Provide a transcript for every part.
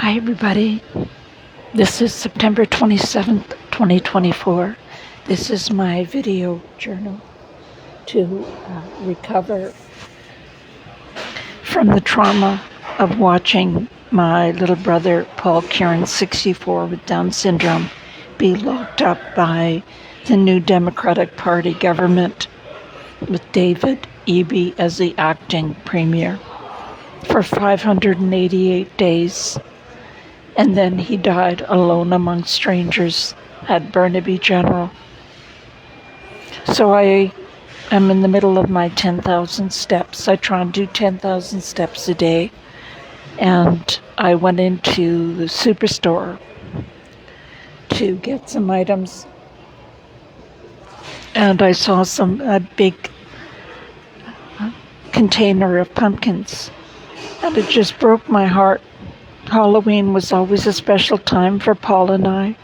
Hi everybody, this is September 27th, 2024. This is my video journal to recover from the trauma of watching my little brother, Paul Kierans, 64, with Down syndrome, be locked up by the new Democratic Party government with David Eby as the acting premier for 588 days. And then he died alone among strangers at Burnaby General. So I am in the middle of my 10,000 steps. I try and do 10,000 steps a day. And I went into the superstore to get some items. And I saw a big container of pumpkins. And it just broke my heart. Halloween was always a special time for Paul and I.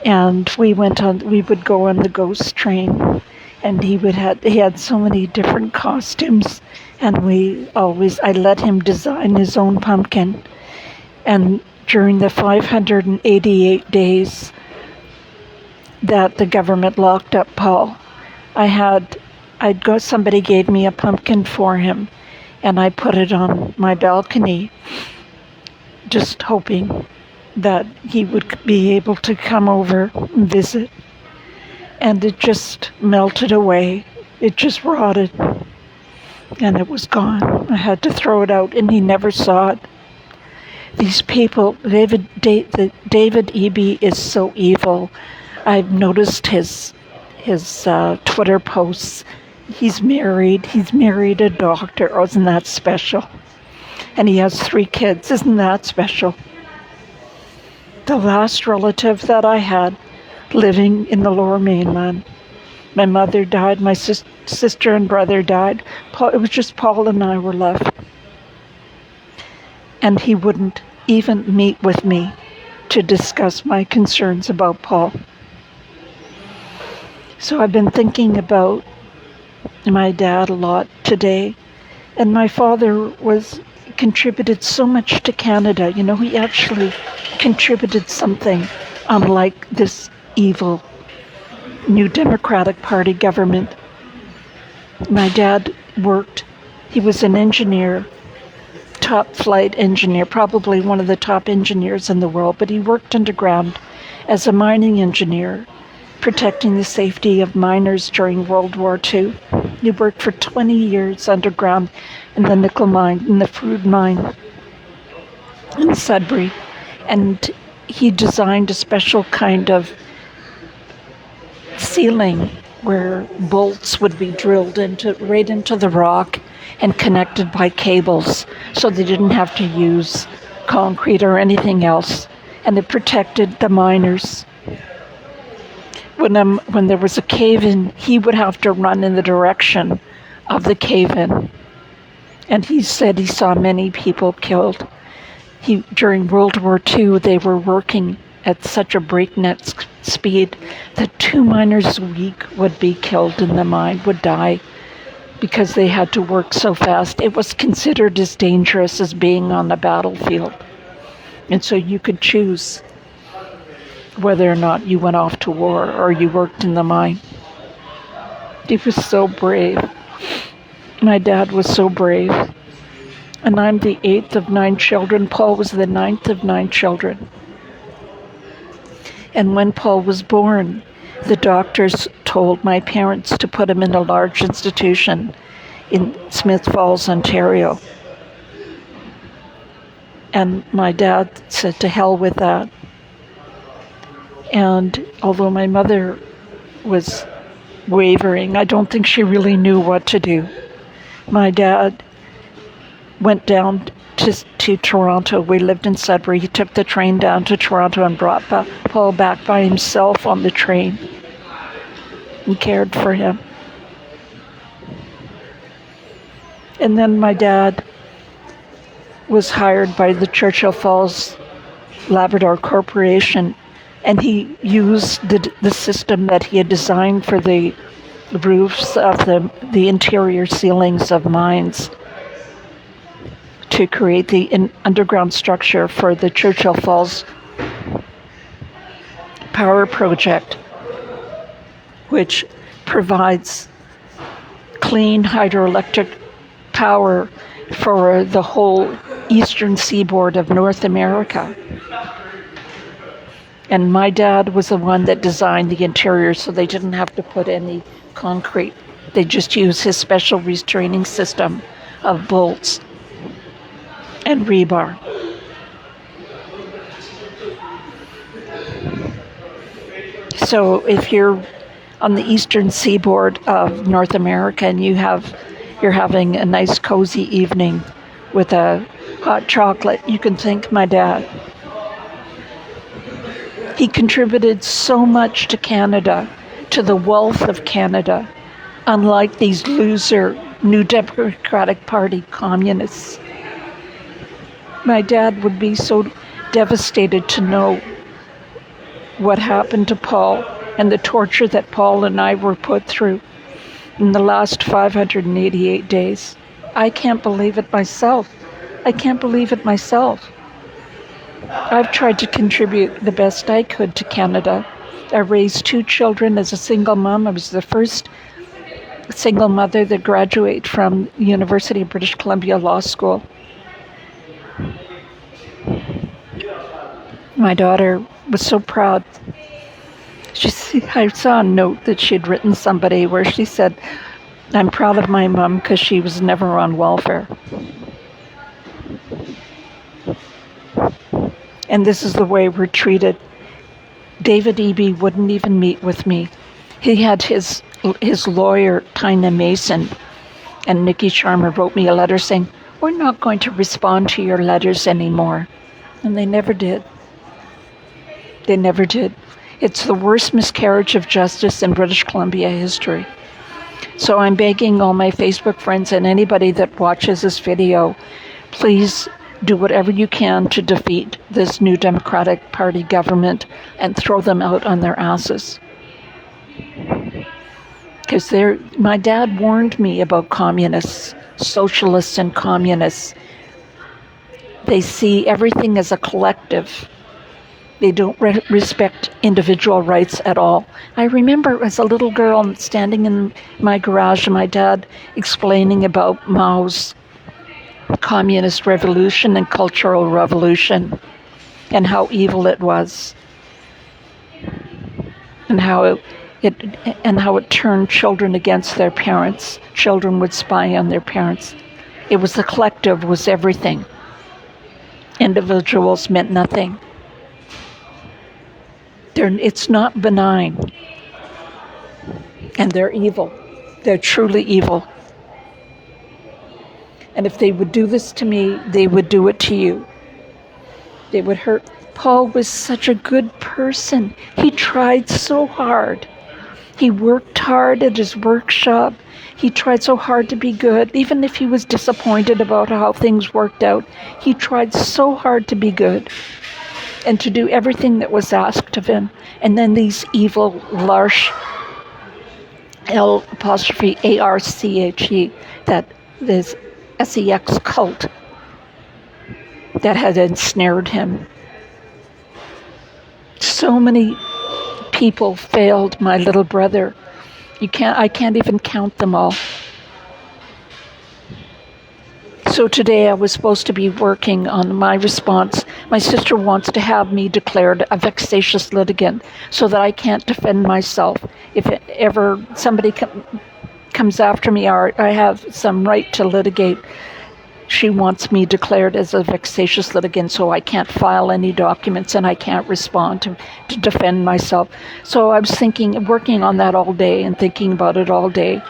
And we would go on the ghost train, and he had so many different costumes, and I let him design his own pumpkin. And during the 588 days that the government locked up Paul, somebody gave me a pumpkin for him, and I put it on my balcony, just hoping that he would be able to come over and visit. And it just melted away. It just rotted. And it was gone. I had to throw it out, and he never saw it. These people, David Eby is so evil. I've noticed his Twitter posts. He's married a doctor. Oh, isn't that special? And he has 3 kids. Isn't that special? The last relative that I had living in the Lower Mainland, my mother died, my sister and brother died. It was just Paul and I were left. And he wouldn't even meet with me to discuss my concerns about Paul. So I've been thinking about my dad a lot today. And my father contributed so much to Canada. You know, he actually contributed something, unlike this evil new Democratic Party government. My dad he was an engineer, top flight engineer, probably one of the top engineers in the world, but he worked underground as a mining engineer, protecting the safety of miners during World War II. He worked for 20 years underground in the nickel mine, in the Fruit mine in Sudbury. And he designed a special kind of ceiling where bolts would be drilled right into the rock and connected by cables, so they didn't have to use concrete or anything else. And it protected the miners. When there was a cave-in, he would have to run in the direction of the cave-in. And he said he saw many people killed. During World War II, they were working at such a breakneck speed that 2 miners a week would be killed in the mine, would die, because they had to work so fast. It was considered as dangerous as being on the battlefield. And so you could choose whether or not you went off to war or you worked in the mine. He was so brave. My dad was so brave. And I'm the 8th of 9 children. Paul was the 9th of 9 children. And when Paul was born, the doctors told my parents to put him in a large institution in Smith Falls, Ontario. And my dad said, to hell with that. And although my mother was wavering, I don't think she really knew what to do. My dad went down to Toronto. We lived in Sudbury. He took the train down to Toronto and brought Paul back by himself on the train and cared for him. And then my dad was hired by the Churchill Falls Labrador Corporation, and he used the system that he had designed for the roofs of the interior ceilings of mines to create the underground structure for the Churchill Falls power project, which provides clean hydroelectric power for the whole eastern seaboard of North America. And my dad was the one that designed the interior, so they didn't have to put any concrete. They just used his special restraining system of bolts and rebar. So if you're on the eastern seaboard of North America and you're having a nice cozy evening with a hot chocolate, you can thank my dad. He contributed so much to Canada, to the wealth of Canada, unlike these loser New Democratic Party communists. My dad would be so devastated to know what happened to Paul and the torture that Paul and I were put through in the last 588 days. I can't believe it myself. I've tried to contribute the best I could to Canada. I raised 2 children as a single mom. I was the first single mother that graduated from the University of British Columbia Law School. My daughter was so proud. I saw a note that she had written somebody where she said, "I'm proud of my mom because she was never on welfare." And this is the way we're treated. David Eby wouldn't even meet with me. He had his lawyer, Tina Mason, and Nikki Sharma wrote me a letter saying, "We're not going to respond to your letters anymore." And they never did. They never did. It's the worst miscarriage of justice in British Columbia history. So I'm begging all my Facebook friends and anybody that watches this video, please do whatever you can to defeat this New Democratic Party government and throw them out on their asses. Because my dad warned me about communists, socialists and communists. They see everything as a collective. They don't respect individual rights at all. I remember as a little girl standing in my garage and my dad explaining about Mao's communist revolution and cultural revolution and how evil it was and how it turned children against their parents. Children would spy on their parents. It was the collective was everything. Individuals meant nothing. It's not benign. And they're evil. They're truly evil. And if they would do this to me, they would do it to you. They would hurt. Paul was such a good person. He tried so hard. He worked hard at his workshop. He tried so hard to be good. Even if he was disappointed about how things worked out, he tried so hard to be good and to do everything that was asked of him. And then these evil Larche, L''ARCHE, that this SEX cult that had ensnared him. So many people failed my little brother. I can't even count them all. So today I was supposed to be working on my response. My sister wants to have me declared a vexatious litigant so that I can't defend myself. If ever somebody comes after me or I have some right to litigate, she wants me declared as a vexatious litigant so I can't file any documents and I can't respond to defend myself. So I was working on that all day and thinking about it all day.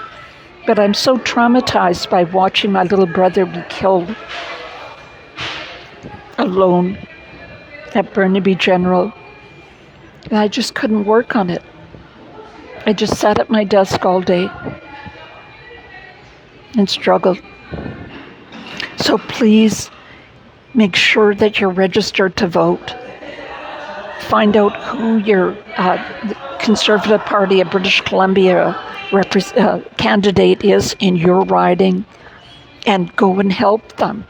But I'm so traumatized by watching my little brother be killed alone at Burnaby General. And I just couldn't work on it. I just sat at my desk all day and struggled. So please make sure that you're registered to vote. Find out who your Conservative Party of British Columbia candidate is in your riding and go and help them.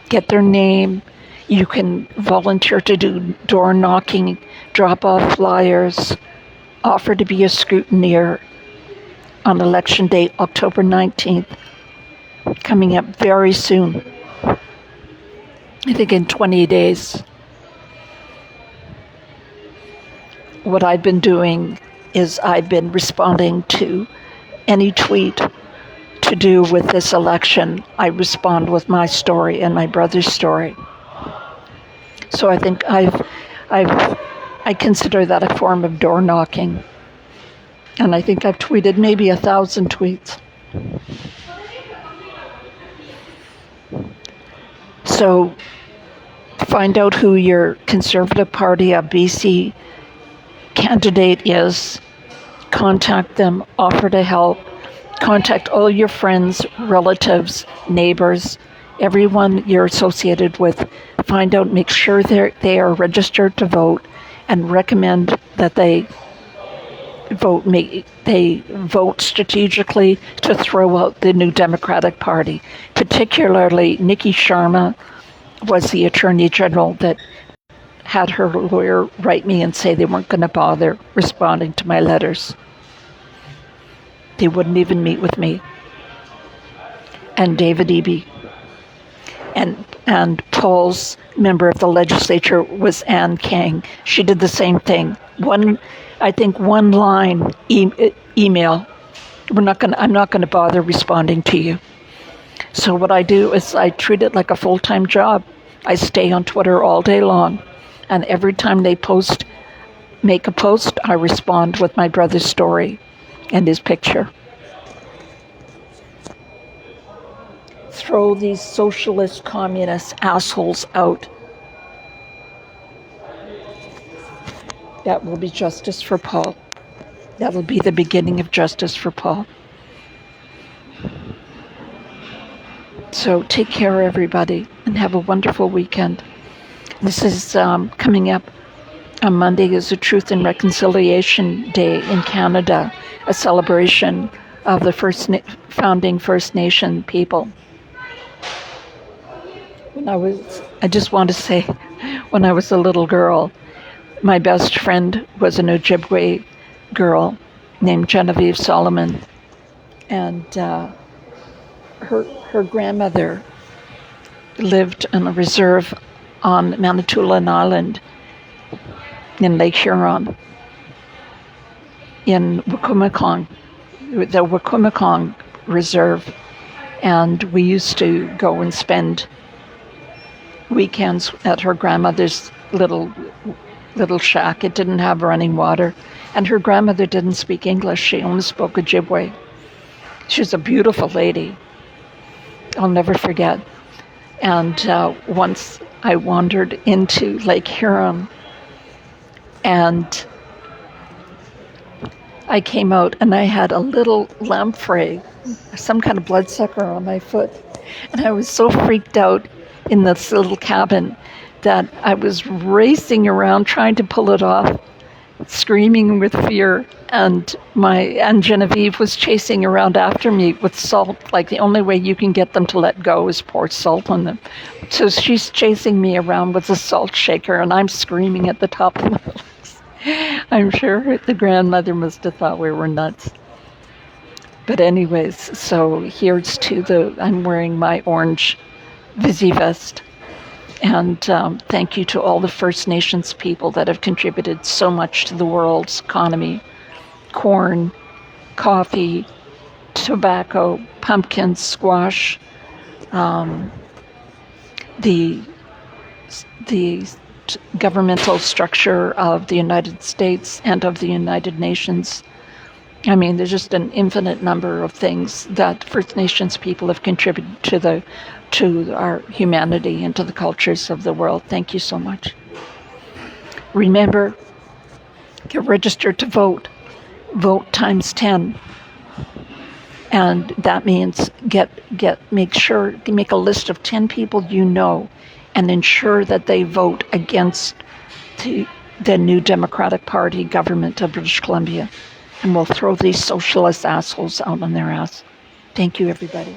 get their name. You can volunteer to do door knocking, drop off flyers, offer to be a scrutineer on election day, October 19th, coming up very soon. I think in 20 days. What I've been doing is I've been responding to any tweet to do with this election. I respond with my story and my brother's story. So I think I consider that a form of door knocking. And I think I've tweeted maybe 1,000 tweets. So find out who your Conservative Party of BC candidate is, contact them, offer to help, contact all your friends, relatives, neighbors, everyone you're associated with. Find out, make sure they are registered to vote, and recommend that they vote strategically to throw out the New Democratic Party. Particularly, Nikki Sharma was the Attorney General that had her lawyer write me and say they weren't going to bother responding to my letters. They wouldn't even meet with me. And David Eby. And Paul's member of the legislature was Ann Kang. She did the same thing. One line email. I'm not going to bother responding to you. So what I do is I treat it like a full-time job. I stay on Twitter all day long, and every time they make a post, I respond with my brother's story and his picture. Throw these socialist, communist assholes out. That will be justice for Paul. That will be the beginning of justice for Paul. So take care, everybody, and have a wonderful weekend. This is coming up on Monday is the Truth and Reconciliation Day in Canada, a celebration of the founding First Nation people. I just want to say, when I was a little girl, my best friend was an Ojibwe girl named Genevieve Solomon, and her grandmother lived in a reserve on Manitoulin Island in Lake Huron, in Wikwemikong, the Wikwemikong Reserve, and we used to go and spend weekends at her grandmother's little shack. It didn't have running water, and her grandmother didn't speak English. She only spoke Ojibwe. She was a beautiful lady. I'll never forget. And once I wandered into Lake Huron, and I came out and I had a little lamprey, some kind of bloodsucker on my foot. And I was so freaked out in this little cabin that I was racing around trying to pull it off, screaming with fear. And Genevieve was chasing around after me with salt. Like, the only way you can get them to let go is pour salt on them. So she's chasing me around with a salt shaker, and I'm screaming at the top of my lungs. I'm sure the grandmother must have thought we were nuts. But anyways, so here's to I'm wearing my orange Visi vest. And thank you to all the First Nations people that have contributed so much to the world's economy. Corn, coffee, tobacco, pumpkins, squash, the governmental structure of the United States and of the United Nations. I mean, there's just an infinite number of things that First Nations people have contributed to our humanity and to the cultures of the world. Thank you so much. Remember, get registered to vote. Vote times 10. And that means make a list of 10 people you know and ensure that they vote against the New Democratic Party government of British Columbia. And we'll throw these socialist assholes out on their ass. Thank you, everybody.